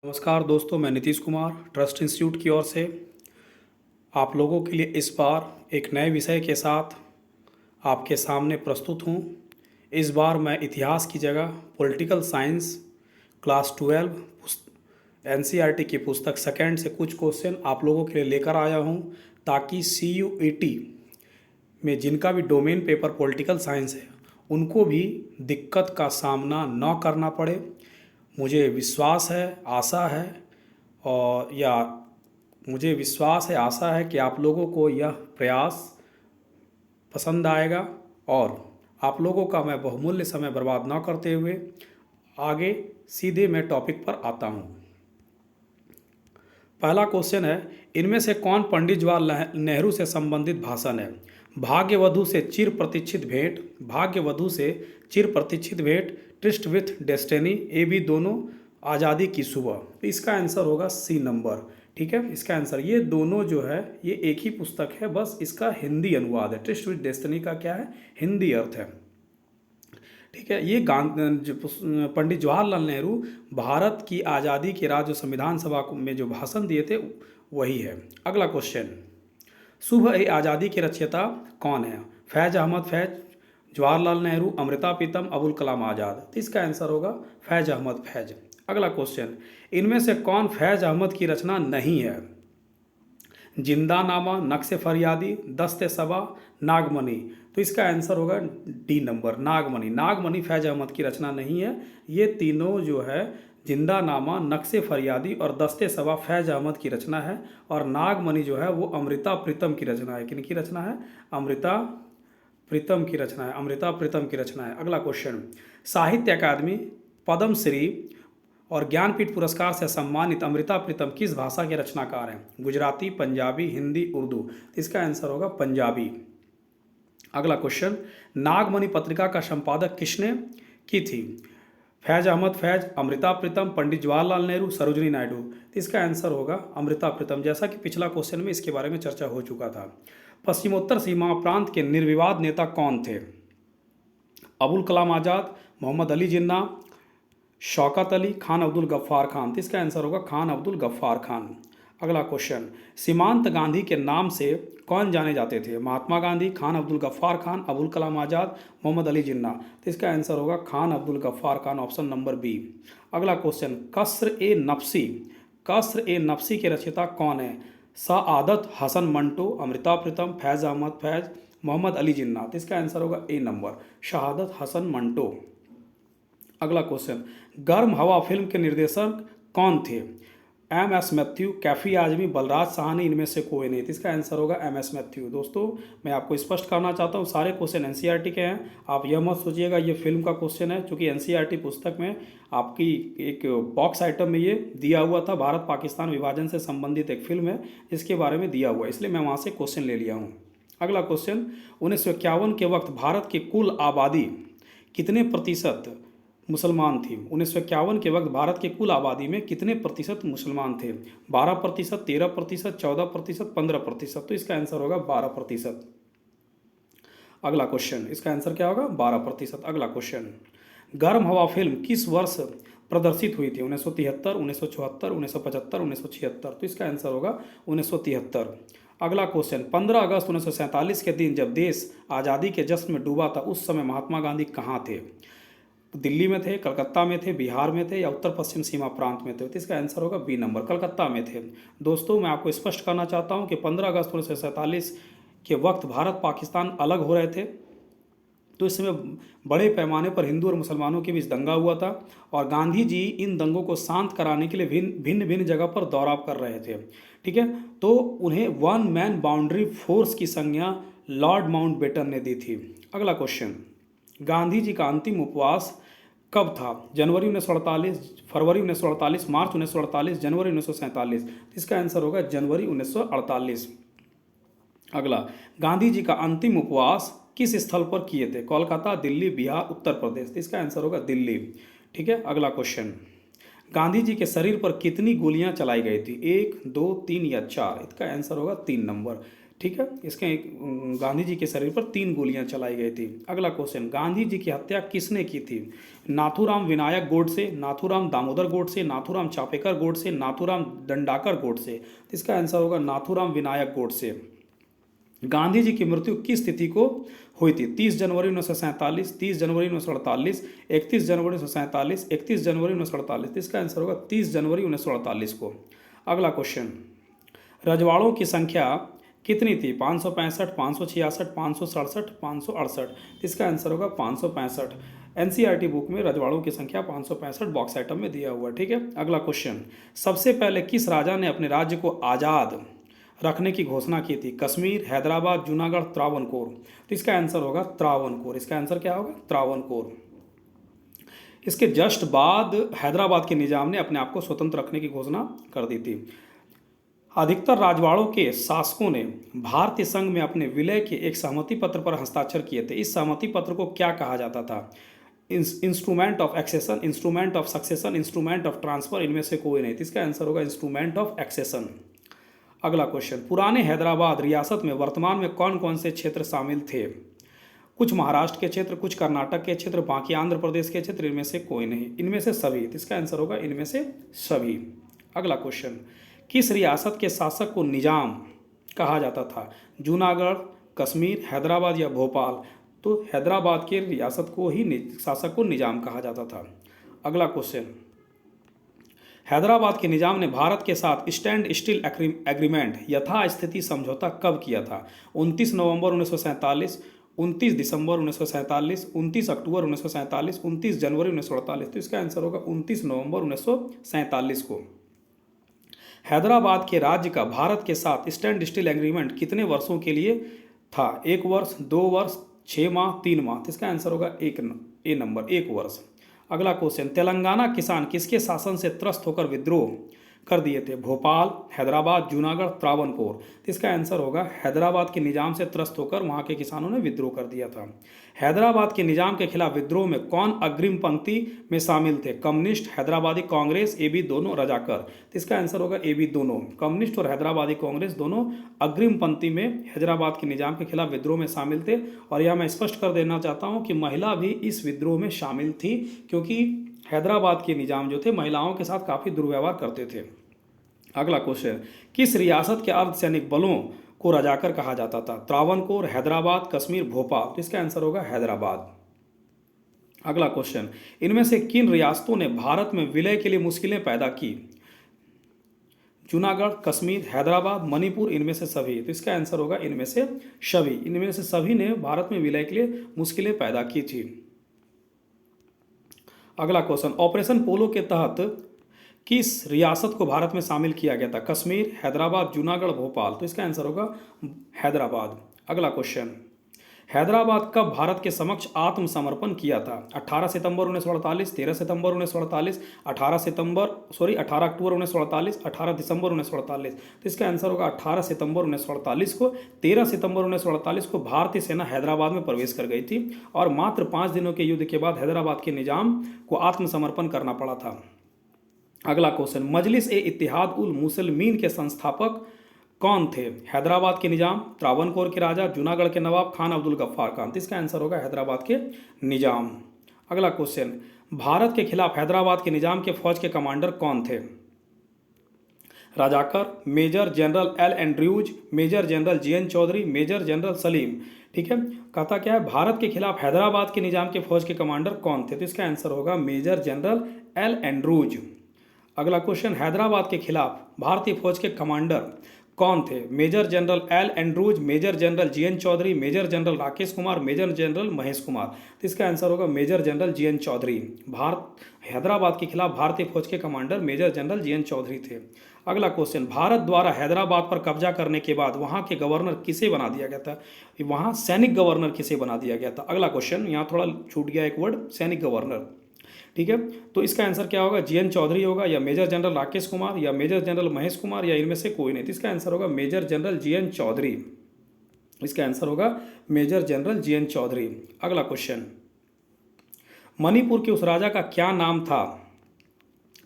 नमस्कार दोस्तों, मैं नीतीश कुमार ट्रस्ट इंस्टीट्यूट की ओर से आप लोगों के लिए इस बार एक नए विषय के साथ आपके सामने प्रस्तुत हूँ। इस बार मैं इतिहास की जगह पॉलिटिकल साइंस क्लास 12 एनसीईआरटी की पुस्तक सेकंड से कुछ क्वेश्चन आप लोगों के लिए लेकर आया हूँ, ताकि सीयूईटी में जिनका भी डोमेन पेपर पॉलिटिकल साइंस है उनको भी दिक्कत का सामना न करना पड़े। मुझे विश्वास है, आशा है और या मुझे विश्वास है, आशा है कि आप लोगों को यह प्रयास पसंद आएगा और आप लोगों का मैं बहुमूल्य समय बर्बाद न करते हुए आगे सीधे मैं टॉपिक पर आता हूँ। पहला क्वेश्चन है, इनमें से कौन पंडित जवाहरलाल नेहरू से संबंधित भाषण है? भाग्यवधु से चिर प्रतीक्षित भेंट, भाग्यवधु से चिर प्रतीक्षित भेंट, ट्रिस्ट विथ डेस्टिनी, ये भी दोनों आज़ादी की सुबह। तो इसका आंसर होगा सी नंबर। ठीक है, इसका आंसर ये दोनों जो है ये एक ही पुस्तक है, बस इसका हिंदी अनुवाद है। ट्रिस्ट विथ डेस्टिनी का क्या है, हिंदी अर्थ है। ठीक है, ये पंडित जवाहरलाल नेहरू भारत की आज़ादी के राज्य संविधान सभा में जो भाषण दिए थे वही है। अगला क्वेश्चन, शुभ ए आज़ादी के रचयिता कौन है? फैज़ अहमद फैज़, जवाहरलाल नेहरू, अमृता प्रीतम, अबुल कलाम आज़ाद। तो इसका आंसर होगा फैज़ अहमद फैज़। अगला क्वेश्चन, इनमें से कौन फैज़ अहमद की रचना नहीं है? जिंदानामा, नक्श फरियादी, दस्ते सबा, नागमणि। तो इसका आंसर होगा डी नंबर, नागमणि। नागमणि फैज़ अहमद की रचना नहीं है। ये तीनों जो है जिंदानामा, नक्श फरियादी और दस्ते सबा फैज़ अहमद की रचना है, और नागमणि जो है वो अमृता प्रीतम की रचना है। किन की रचना है? अमृता प्रीतम की रचना है, अमृता प्रीतम की रचना है। अगला क्वेश्चन, साहित्य अकादमी, पद्म श्री और ज्ञानपीठ पुरस्कार से सम्मानित अमृता प्रीतम किस भाषा के रचनाकार हैं? गुजराती, पंजाबी, हिंदी, उर्दू। तो इसका आंसर होगा पंजाबी। अगला क्वेश्चन, नागमणि पत्रिका का संपादक किसने की थी? फैज़ अहमद फैज़, अमृता प्रीतम, पंडित जवाहरलाल नेहरू, सरोजिनी नायडू। तो इसका आंसर होगा अमृता प्रीतम, जैसा कि पिछला क्वेश्चन में इसके बारे में चर्चा हो चुका था। पश्चिमोत्तर सीमा प्रांत के निर्विवाद नेता कौन थे? अबुल कलाम आज़ाद, मोहम्मद अली जिन्ना, शौकत अली, खान अब्दुल गफ्फार खान। तो इसका आंसर होगा खान अब्दुल गफ्फार खान। अगला क्वेश्चन, सीमांत गांधी के नाम से कौन जाने जाते थे? महात्मा गांधी, खान अब्दुल गफ्फार खान, अबुल कलाम आज़ाद, मोहम्मद अली जिन्ना। तो इसका आंसर होगा Khan Abdul Ghaffar Khan, option number B. अगला क्वेश्चन, कसर ए नफसी के रचयिता कौन है? सआदत हसन मंटो, अमृता प्रीतम, फैज़ अहमद फैज़, मोहम्मद अली जिन्ना। तो इसका आंसर होगा ए नंबर, शहादत हसन मंटो। अगला क्वेश्चन, गर्म हवा फिल्म के निर्देशक कौन थे? एम एस मैथ्यू, कैफी आजमी, बलराज साहनी, इनमें से कोई नहीं। तो इसका आंसर होगा एम एस मैथ्यू। दोस्तों, मैं आपको स्पष्ट करना चाहता हूँ, सारे क्वेश्चन एनसीईआरटी के हैं। आप यह मत सोचिएगा ये फिल्म का क्वेश्चन है, क्योंकि एनसीईआरटी पुस्तक में आपकी एक बॉक्स आइटम में ये दिया हुआ था, भारत पाकिस्तान विभाजन से संबंधित एक फिल्म है जिसके बारे में दिया हुआ है, इसलिए मैं वहाँ से क्वेश्चन ले लिया हूँ। अगला क्वेश्चन, 1951 के वक्त भारत की कुल आबादी कितने प्रतिशत मुसलमान थी? 1951 के वक्त भारत की कुल आबादी में कितने प्रतिशत मुसलमान थे? 12%, 13%, 14%, 15%। तो इसका आंसर होगा 12%। अगला क्वेश्चन, इसका आंसर क्या होगा? 12%। अगला क्वेश्चन, गर्म हवा फिल्म किस वर्ष प्रदर्शित हुई थी? 1973, 1974, 1975, 1976। तो इसका आंसर होगा 1973। अगला क्वेश्चन, 15 अगस्त 1947 के दिन जब देश आज़ादी के जश्न में डूबा था, उस समय महात्मा गांधी कहाँ थे? दिल्ली में थे, कलकत्ता में थे, बिहार में थे, या उत्तर पश्चिम सीमा प्रांत में थे? तो इसका आंसर होगा बी नंबर, कलकत्ता में थे। दोस्तों, मैं आपको स्पष्ट करना चाहता हूं कि 15 अगस्त 1947 के वक्त भारत पाकिस्तान अलग हो रहे थे, तो इस समय बड़े पैमाने पर हिंदू और मुसलमानों के बीच दंगा हुआ था, और गांधी जी इन दंगों को शांत कराने के लिए भिन्न भिन्न जगह पर दौराव कर रहे थे। ठीक है, तो उन्हें वन मैन बाउंड्री फोर्स की संज्ञा लॉर्ड माउंटबेटन ने दी थी। अगला क्वेश्चन, गांधी जी का अंतिम उपवास कब था? जनवरी 1948, फरवरी 1948, मार्च 1948, जनवरी 1947। इसका आंसर होगा जनवरी 1948। अगला, गांधी जी का अंतिम उपवास किस स्थल पर किए थे? कोलकाता, दिल्ली, बिहार, उत्तर प्रदेश। इसका आंसर होगा दिल्ली। ठीक है, अगला क्वेश्चन, गांधी जी के शरीर पर कितनी गोलियां चलाई गई थी? 1, 2, 3 या 4? इसका आंसर होगा 3 नंबर। ठीक है, इसके गांधी जी के शरीर पर 3 गोलियां चलाई गई थी। अगला क्वेश्चन, गांधी जी की हत्या किसने की थी? नाथूराम विनायक गोडसे, नाथूराम दामोदर गोडसे, नाथूराम चापेकर गोडसे, नाथूराम दंडाकर गोडसे। तो इसका आंसर होगा नाथूराम विनायक गोडसे। गांधी जी की मृत्यु किस तिथि को हुई थी? 30 जनवरी 1947, 30 जनवरी 1948, 31 जनवरी 1947, 31 जनवरी 1948। इसका आंसर होगा 30 जनवरी 1948 को। अगला क्वेश्चन, रजवाड़ों की संख्या कितनी थी? 565, 566, 567, 568। इसका आंसर होगा 565। एनसीईआरटी बुक में रजवाड़ों की संख्या 565 बॉक्स आइटम में दिया हुआ है। ठीक है, अगला क्वेश्चन, सबसे पहले किस राजा ने अपने राज्य को आज़ाद रखने की घोषणा की थी? कश्मीर, हैदराबाद, जूनागढ़, त्रावणकोर। तो इसका आंसर होगा त्रावणकोर। इसका आंसर क्या होगा? त्रावणकोर। इसके जस्ट बाद हैदराबाद के निजाम ने अपने आप को स्वतंत्र रखने की घोषणा कर दी थी। अधिकतर राजवाड़ों के शासकों ने भारतीय संघ में अपने विलय के एक सहमति पत्र पर हस्ताक्षर किए थे। इस सहमति पत्र को क्या कहा जाता था? Instrument of accession, instrument of succession, instrument of transfer, इनमें से कोई नहीं। तो इसका आंसर होगा इंस्ट्रूमेंट ऑफ एक्सेशन। अगला क्वेश्चन, पुराने हैदराबाद रियासत में वर्तमान में कौन कौन से क्षेत्र शामिल थे? कुछ महाराष्ट्र के क्षेत्र, कुछ कर्नाटक के क्षेत्र, बाकी आंध्र प्रदेश के क्षेत्र, इनमें से कोई नहीं, इनमें से सभी। तो इसका आंसर होगा इनमें से सभी। अगला क्वेश्चन, किस रियासत के शासक को निजाम कहा जाता था? जूनागढ़, कश्मीर, हैदराबाद या भोपाल? तो हैदराबाद के रियासत को ही शासक को निजाम कहा जाता था। अगला क्वेश्चन, हैदराबाद के निजाम ने भारत के साथ स्टैंड स्टिल एग्रीमेंट यथास्थिति समझौता कब किया था? 29 नवंबर 1947, 29 दिसंबर 1947, 29 अक्टूबर 1947, 29 जनवरी 1948। तो इसका आंसर होगा 29 नवंबर 1947 को। हैदराबाद के राज्य का भारत के साथ स्टैंड स्टिल एग्रीमेंट कितने वर्षों के लिए था? 1 वर्ष, 2 वर्ष, 6 माह, 3 माह? तो इसका आंसर होगा ए नंबर, 1 वर्ष। अगला क्वेश्चन, तेलंगाना किसान किसके शासन से त्रस्त होकर विद्रोह कर दिए थे? भोपाल, हैदराबाद, जूनागढ़, त्रावणकोर? तो इसका आंसर होगा हैदराबाद के निजाम से त्रस्त होकर वहां के किसानों ने विद्रोह कर दिया था। हैदराबाद के निजाम के खिलाफ विद्रोह में कौन अग्रिम पंक्ति में शामिल थे? Communist, Hyderabadi Congress, A B दोनों, रजाकर? तो इसका आंसर होगा ए बी दोनों। कम्युनिस्ट और हैदराबादी कांग्रेस दोनों अग्रिम पंक्ति में हैदराबाद के निजाम के खिलाफ विद्रोह में शामिल थे। और यह मैं स्पष्ट कर देना चाहता हूँ कि महिला भी इस विद्रोह में शामिल थी, क्योंकि हैदराबाद के निजाम जो थे महिलाओं के साथ काफ़ी दुर्व्यवहार करते थे। अगला क्वेश्चन, किस रियासत के अर्धसैनिक बलों को रजाकर कहा जाता था? त्रावणकोर, हैदराबाद, कश्मीर, भोपाल? तो इसका आंसर होगा हैदराबाद। अगला क्वेश्चन, इनमें से किन रियासतों ने भारत में विलय के लिए मुश्किलें पैदा की? जूनागढ़, कश्मीर, हैदराबाद, मणिपुर, इनमें से सभी? तो इसका आंसर होगा इनमें से सभी। इनमें से सभी ने भारत में विलय के लिए मुश्किलें पैदा की थी। अगला क्वेश्चन, ऑपरेशन पोलो के तहत किस रियासत को भारत में शामिल किया गया था? कश्मीर, हैदराबाद, जूनागढ़, भोपाल? तो इसका आंसर होगा हैदराबाद। अगला क्वेश्चन, हैदराबाद कब भारत के समक्ष आत्मसमर्पण किया था? 18 सितंबर 1948, 13 सितंबर 1948, 18 अक्टूबर 1948, 18 दिसंबर 1948? तो इसका आंसर होगा 18 सितंबर 1948 को। 13 सितंबर 1948 को भारतीय सेना हैदराबाद में प्रवेश कर गई थी और मात्र 5 दिनों के युद्ध के बाद हैदराबाद के निजाम को आत्मसमर्पण करना पड़ा था। अगला क्वेश्चन, मजलिस ए इत्तेहाद उल मुसलमीन के संस्थापक कौन थे? हैदराबाद के निजाम, त्रावणकोर के राजा, जूनागढ़ के नवाब, खान अब्दुल गफ्फार खान? इसका आंसर होगा हैदराबाद के निजाम। अगला क्वेश्चन, भारत के खिलाफ हैदराबाद के निजाम के फौज के कमांडर कौन थे? Razakar, major general L Andrews, major general GN Chaudhary, major general Salim? ठीक है, कहता क्या है, भारत के खिलाफ हैदराबाद के निजाम के फौज के कमांडर कौन थे? तो इसका आंसर होगा मेजर जनरल एल एंड्रूज। अगला क्वेश्चन, हैदराबाद के खिलाफ भारतीय फौज के कमांडर कौन थे? Major general L Andrews, major general GN Chaudhary, major general Rakesh Kumar, major general Mahesh Kumar? तो इसका आंसर होगा major general GN Chaudhary. Hyderabad के खिलाफ भारतीय फौज के कमांडर मेजर जनरल जीएन चौधरी थे। अगला क्वेश्चन, भारत द्वारा हैदराबाद पर कब्जा करने के बाद वहां के गवर्नर किसे बना दिया गया था? वहां सैनिक गवर्नर किसे बना दिया गया था? अगला क्वेश्चन, यहाँ थोड़ा छूट गया एक वर्ड, सैनिक गवर्नर। ठीक है, तो इसका आंसर क्या होगा? जीएन चौधरी होगा, या मेजर जनरल राकेश कुमार, या मेजर जनरल महेश कुमार, या इनमें से कोई नहीं? तो इसका आंसर होगा मेजर जनरल जीएन चौधरी। इसका आंसर होगा मेजर जनरल जीएन चौधरी। अगला क्वेश्चन, मणिपुर के उस राजा का क्या नाम था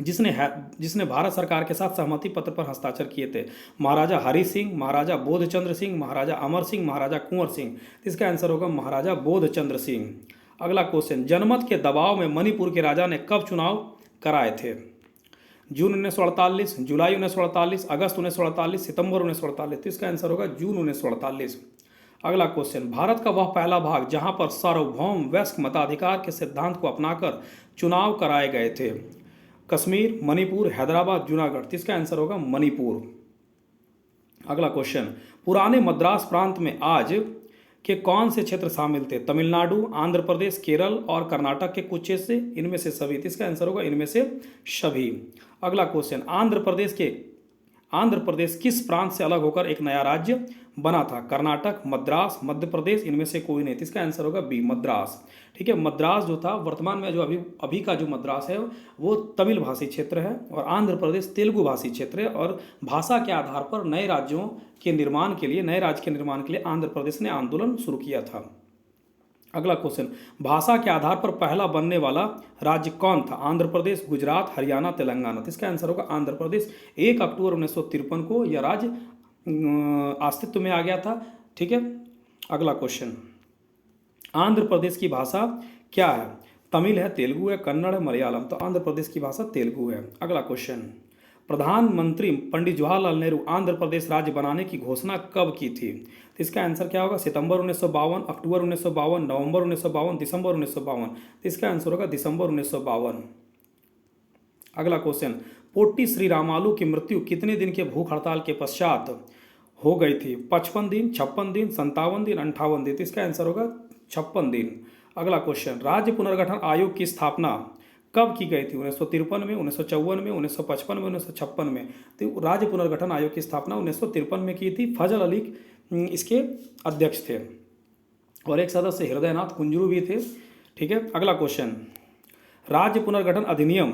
जिसने भारत सरकार के साथ सहमति पत्र पर हस्ताक्षर किए थे? महाराजा हरि सिंह, महाराजा बोधचंद्र सिंह, महाराजा अमर सिंह, महाराजा कुंवर सिंह। तो इसका आंसर होगा महाराजा बोधचंद्र सिंह। अगला क्वेश्चन, जनमत के दबाव में मणिपुर के राजा ने कब चुनाव कराए थे? जून 1948, जुलाई 1948, अगस्त 1948, सितंबर 1948। तो इसका आंसर होगा जून 1948। अगला क्वेश्चन, भारत का वह पहला भाग जहां पर सार्वभौम वयस्क मताधिकार के सिद्धांत को अपनाकर चुनाव कराए गए थे? कश्मीर, मणिपुर, हैदराबाद, जूनागढ़। तो इसका आंसर होगा मणिपुर। अगला क्वेश्चन, पुराने मद्रास प्रांत में आज के कौन से क्षेत्र शामिल थे? तमिलनाडु, आंध्र प्रदेश, केरल और कर्नाटक के कुछ क्षेत्र से, इनमें से सभी। तो इसका आंसर होगा इनमें से सभी। अगला क्वेश्चन, आंध्र प्रदेश किस प्रांत से अलग होकर एक नया राज्य बना था? कर्नाटक, मद्रास, मध्य प्रदेश, इनमें से कोई नहीं। तो इसका आंसर होगा बी, मद्रास। ठीक है, मद्रास जो था वर्तमान में जो अभी का जो मद्रास है वो तमिल भाषी क्षेत्र है और आंध्र प्रदेश तेलुगु भाषी क्षेत्र है। और भाषा के आधार पर नए राज्य के निर्माण के लिए आंध्र प्रदेश ने आंदोलन शुरू किया था। अगला क्वेश्चन, भाषा के आधार पर पहला बनने वाला राज्य कौन था? आंध्र प्रदेश, गुजरात, हरियाणा, तेलंगाना। तो इसका आंसर होगा आंध्र प्रदेश। 1 अक्टूबर 1953 को यह राज्य अस्तित्व में आ गया था। ठीक है, अगला क्वेश्चन, आंध्र प्रदेश की भाषा क्या है? तमिल है, तेलुगु है, कन्नड़ है, मलयालम। तो आंध्र प्रदेश की भाषा तेलुगु है। अगला क्वेश्चन, प्रधानमंत्री पंडित जवाहरलाल नेहरू आंध्र प्रदेश राज्य बनाने की घोषणा कब की थी? तो इसका आंसर क्या होगा? सितंबर 1952, अक्टूबर 1952, नवंबर 1952, दिसंबर 1952। तो इसका आंसर होगा दिसंबर 1952। अगला क्वेश्चन, पोट्टी श्री रामालू की मृत्यु कितने दिन के भूख हड़ताल के पश्चात हो गई थी? 55 दिन, 56 दिन, 57 दिन, 58 दिन। तो इसका आंसर होगा 56 दिन। अगला क्वेश्चन, राज्य पुनर्गठन आयोग की स्थापना कब की गई थी? 1953 में, 1954 में, 1955 में, 1956 में। तो राज्य पुनर्गठन आयोग की स्थापना 1953 में की थी। फजल अली इसके अध्यक्ष थे और एक सदस्य हृदयनाथ कुंजरू भी थे। ठीक है, अगला क्वेश्चन, राज्य पुनर्गठन अधिनियम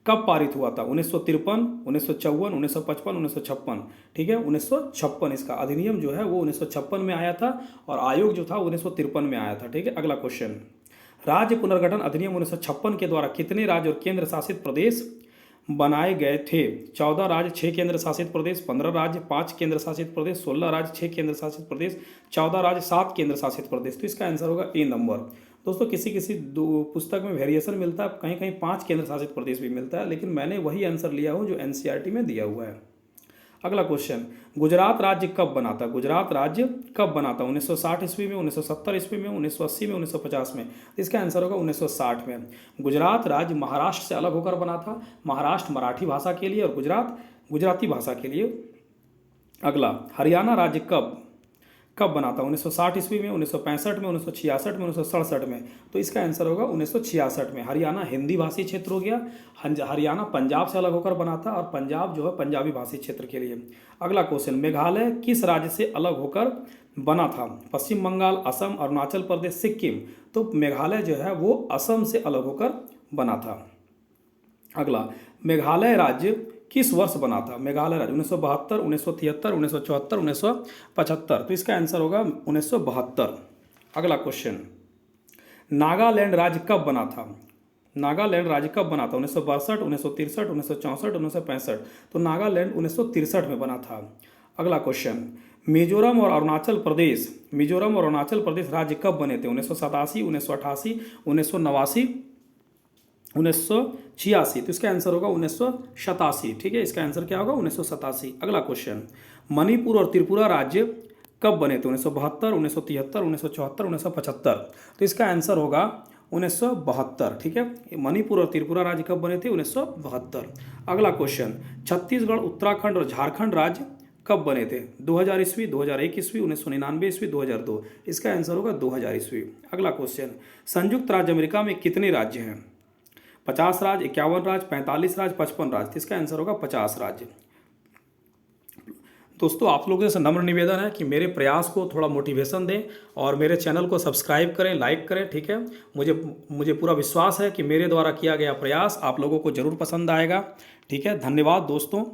कब पारित हुआ था? 1953, 1954, 1955, 1956। ठीक है, 1956 इसका अधिनियम जो है वो 1956 में आया था और आयोग जो था 1953 में आया था। ठीक है, अगला क्वेश्चन, राज्य पुनर्गठन अधिनियम 1956 के द्वारा कितने राज्य और केंद्र शासित प्रदेश बनाए गए थे? 14 राज्य, 6 केंद्र शासित प्रदेश, 15 राज्य, 5 केंद्र शासित प्रदेश, 16 राज्य, 6 केंद्र शासित प्रदेश, 14 राज्य, 7 केंद्र शासित प्रदेश। तो इसका आंसर होगा ए नंबर। दोस्तों, किसी पुस्तक में वेरिएशन मिलता है, कहीं कहीं 5 केंद्र शासित प्रदेश भी मिलता है, लेकिन मैंने वही आंसर लिया हूँ जो एनसीईआरटी में दिया हुआ है। अगला क्वेश्चन, गुजरात राज्य कब बना था? गुजरात राज्य कब बना था? 1960 ईस्वी में, 1970 ईस्वी में, 1980 में, 1950 में। इसका आंसर होगा 1960 में। गुजरात राज्य महाराष्ट्र से अलग होकर बना था। महाराष्ट्र मराठी भाषा के लिए और गुजरात गुजराती भाषा के लिए। अगला, हरियाणा राज्य कब बना था? 1960 ईस्वी में, 1965 में, 1966 में, 1967 में। तो इसका आंसर होगा 1966 में। हरियाणा हिंदी भाषी क्षेत्र हो गया। हरियाणा पंजाब से अलग होकर बना था और पंजाब जो है पंजाबी भाषी क्षेत्र के लिए। अगला क्वेश्चन, मेघालय किस राज्य से अलग होकर बना था? पश्चिम बंगाल, असम, अरुणाचल प्रदेश, सिक्किम। तो मेघालय जो है वो असम से अलग होकर बना था। अगला, मेघालय राज्य किस वर्ष बना था? मेघालय राज्य 1972, 1973, 1974, 1975। तो इसका आंसर होगा 1972। अगला क्वेश्चन, नागालैंड राज्य कब बना था? नागालैंड राज्य कब बना था? 1962, 1963, 1964, 1965। तो नागालैंड 1963 में बना था। अगला क्वेश्चन, मिजोरम और अरुणाचल प्रदेश राज्य कब बने थे? 1987, 1988, 1989, 1986। तो इसका आंसर होगा 1987। ठीक है, इसका आंसर क्या होगा? 1987। अगला क्वेश्चन, मणिपुर और त्रिपुरा राज्य कब बने थे? 1972, 1973, 1974, 1975। तो इसका आंसर होगा 1972। ठीक है, मणिपुर और त्रिपुरा राज्य कब बने थे? 1972। अगला क्वेश्चन, छत्तीसगढ़, उत्तराखंड और झारखंड राज्य कब बने थे? 2000 ईस्वी, 2001 ईस्वी, 1999 ईस्वी, 2002। इसका आंसर होगा 2000 ईस्वी। अगला क्वेश्चन, संयुक्त राज्य अमेरिका में कितने राज्य हैं? 50 राज्य, 51 राज्य, 45 राज्य, 55 राज्य। इसका आंसर होगा 50 राज्य। दोस्तों, आप लोगों से नम्र निवेदन है कि मेरे प्रयास को थोड़ा मोटिवेशन दें और मेरे चैनल को सब्सक्राइब करें, लाइक करें। ठीक है, मुझे पूरा विश्वास है कि मेरे द्वारा किया गया प्रयास आप लोगों को जरूर पसंद आएगा। ठीक है, धन्यवाद दोस्तों।